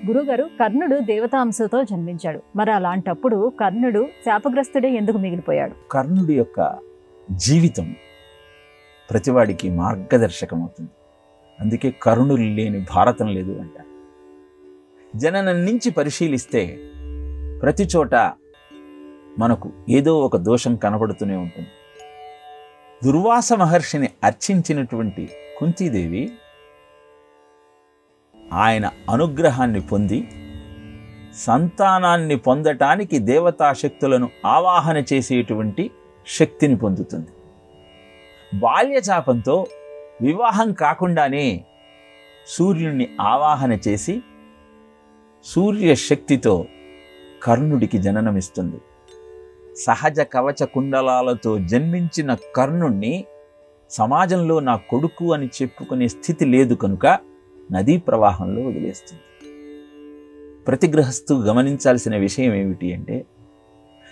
గురుగారు, కర్ణుడు దేవతాంశతో జన్మించాడు. మరి అలాంటప్పుడు కర్ణుడు శాపగ్రస్తుడే ఎందుకు మిగిలిపోయాడు? కర్ణుడి యొక్క జీవితం ప్రతివాడికి మార్గదర్శకమవుతుంది. అందుకే కర్ణులు లేని భారతం లేదు అంటారు. జననం నుంచి పరిశీలిస్తే ప్రతి చోట మనకు ఏదో ఒక దోషం కనబడుతూనే ఉంటుంది. దుర్వాస మహర్షిని అర్చించినటువంటి కుంతీదేవి ఆయన అనుగ్రహాన్ని పొంది సంతానాన్ని పొందటానికి దేవతా శక్తులను ఆవాహన చేసేటువంటి శక్తిని పొందుతుంది. బాల్యచాపంతో వివాహం కాకుండానే సూర్యుణ్ణి ఆవాహన చేసి సూర్యశక్తితో కర్ణుడికి జననమిస్తుంది. సహజ కవచ కుండలాలతో జన్మించిన కర్ణుణ్ణి సమాజంలో నా కొడుకు అని చెప్పుకునే స్థితి లేదు కనుక నదీ ప్రవాహంలో వదిలేస్తుంది. ప్రతి గృహస్థు గమనించాల్సిన విషయం ఏమిటి అంటే,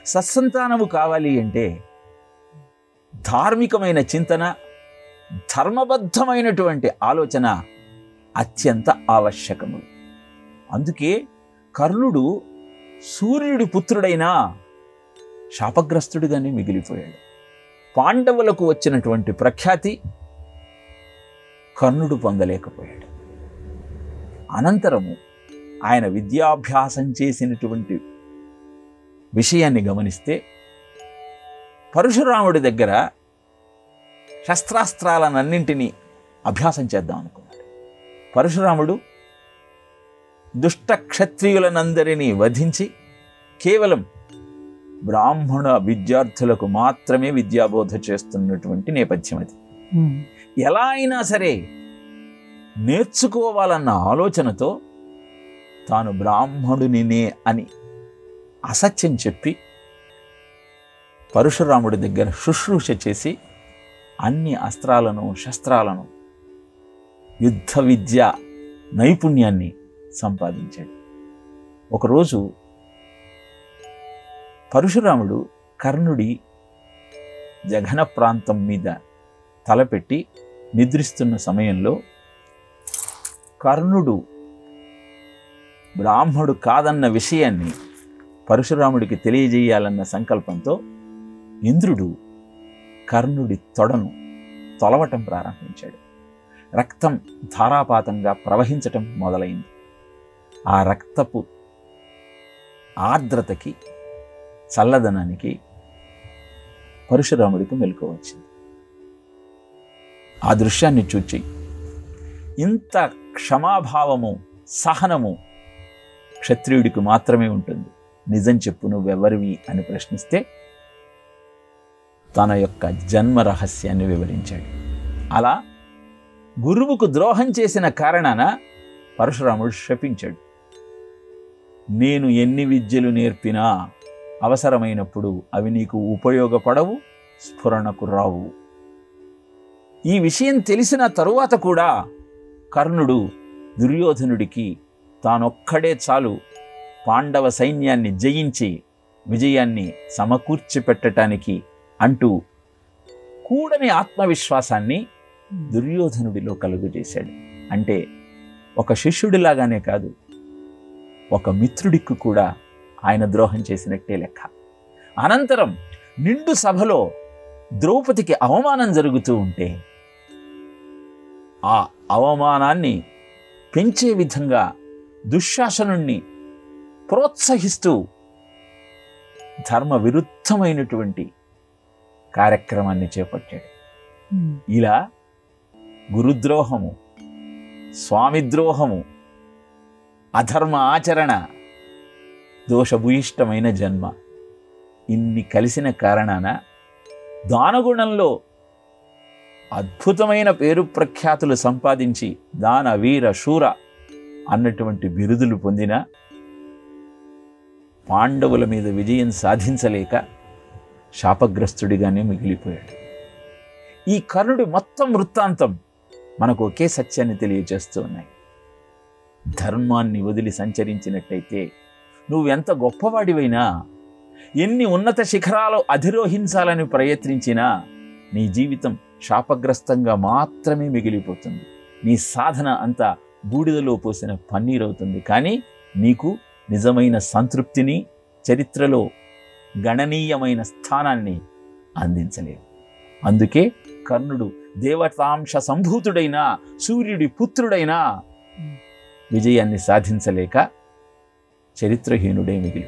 సత్సంతానము కావాలి అంటే ధార్మికమైన చింతన, ధర్మబద్ధమైనటువంటి ఆలోచన అత్యంత ఆవశ్యకము. అందుకే కర్ణుడు సూర్యుడి పుత్రుడైనా శాపగ్రస్తుడిగానే మిగిలిపోయాడు. పాండవులకు వచ్చినటువంటి ప్రఖ్యాతి కర్ణుడు పొందలేకపోయాడు. అనంతరము ఆయన విద్యాభ్యాసం చేసినటువంటి విషయాన్ని గమనిస్తే, పరశురాముడి దగ్గర శస్త్రాస్త్రాలనన్నింటినీ అభ్యాసం చేద్దాం అనుకున్నాడు. పరశురాముడు దుష్ట క్షత్రియులనందరినీ వధించి కేవలం బ్రాహ్మణ విద్యార్థులకు మాత్రమే విద్యాబోధ చేస్తున్నటువంటి నేపథ్యం అది. ఎలా అయినా సరే నేర్చుకోవాలన్న ఆలోచనతో తాను బ్రాహ్మణునినే అని అసత్యం చెప్పి పరశురాముడి దగ్గర శుశ్రూష చేసి అన్ని అస్త్రాలను, శస్త్రాలను, యుద్ధ విద్య నైపుణ్యాన్ని సంపాదించాడు. ఒకరోజు పరశురాముడు కర్ణుడి జఘన ప్రాంతం మీద తలపెట్టి నిద్రిస్తున్న సమయంలో కర్ణుడు బ్రాహ్మడు కాదన్న విషయాన్ని పరశురాముడికి తెలియజేయాలన్న సంకల్పంతో ఇంద్రుడు కర్ణుడి తొడను తొలవటం ప్రారంభించాడు. రక్తం ధారాపాతంగా ప్రవహించటం మొదలైంది. ఆ రక్తపు ఆర్ద్రతకి, చల్లదనానికి పరశురాముడికి మెలకువ వచ్చింది. ఆ దృశ్యాన్ని చూచి, ఇంత క్షమాభావము, సహనము క్షత్రియుడికి మాత్రమే ఉంటుంది, నిజం చెప్పు నువ్వెవరివి అని ప్రశ్నిస్తే తన యొక్క జన్మ రహస్యాన్ని వివరించాడు. అలా గురువుకు ద్రోహం చేసిన కారణాన పరశురాముడు శపించాడు. నేను ఎన్ని విద్యలు నేర్పినా అవసరమైనప్పుడు అవి నీకు ఉపయోగపడవు, స్ఫురణకు రావు. ఈ విషయం తెలిసిన తరువాత కూడా కర్ణుడు దుర్యోధనుడికి తానొక్కడే చాలు పాండవ సైన్యాన్ని జయించి విజయాన్ని సమకూర్చి పెట్టడానికి అంటూ కూడని ఆత్మవిశ్వాసాన్ని దుర్యోధనుడిలో కలుగజేశాడు. అంటే ఒక శిష్యుడిలాగానే కాదు, ఒక మిత్రుడికి కూడా ఆయన ద్రోహం చేసినట్టే లెక్క. అనంతరం నిండు సభలో ద్రౌపదికి అవమానం జరుగుతూ ఉంటే ఆ అవమానాన్ని పెంచే విధంగా దుశ్శాసనుణ్ణి ప్రోత్సహిస్తూ ధర్మ విరుద్ధమైనటువంటి కార్యక్రమాన్ని చేపట్టాడు. ఇలా గురుద్రోహము, స్వామిద్రోహము, అధర్మ ఆచరణ, దోషభూయిష్టమైన జన్మ ఇన్ని కలిసిన కారణాన దానగుణంలో అద్భుతమైన పేరు ప్రఖ్యాతులు సంపాదించి దాన, వీర, శూర అన్నటువంటి బిరుదులు పొందిన పాండవుల మీద విజయం సాధించలేక శాపగ్రస్తుడిగానే మిగిలిపోయాడు. ఈ కర్ణుడి మొత్తం వృత్తాంతం మనకు ఒకే సత్యాన్ని తెలియజేస్తూ ఉన్నాయి. ధర్మాన్ని వదిలి సంచరించినట్టయితే నువ్వెంత గొప్పవాడివైనా, ఎన్ని ఉన్నత శిఖరాలు అధిరోహించాలని ప్రయత్నించినా నీ జీవితం శాపగ్రస్తంగా మాత్రమే మిగిలిపోతుంది. నీ సాధన అంతా బూడిదలో పోసిన పన్నీరవుతుంది, కానీ నీకు నిజమైన సంతృప్తిని, చరిత్రలో గణనీయమైన స్థానాన్ని అందించలేవు. అందుకే కర్ణుడు దేవతాంశ సంభూతుడైన సూర్యుడి పుత్రుడైన విజయాన్ని సాధించలేక చరిత్రహీనుడే మిగిలి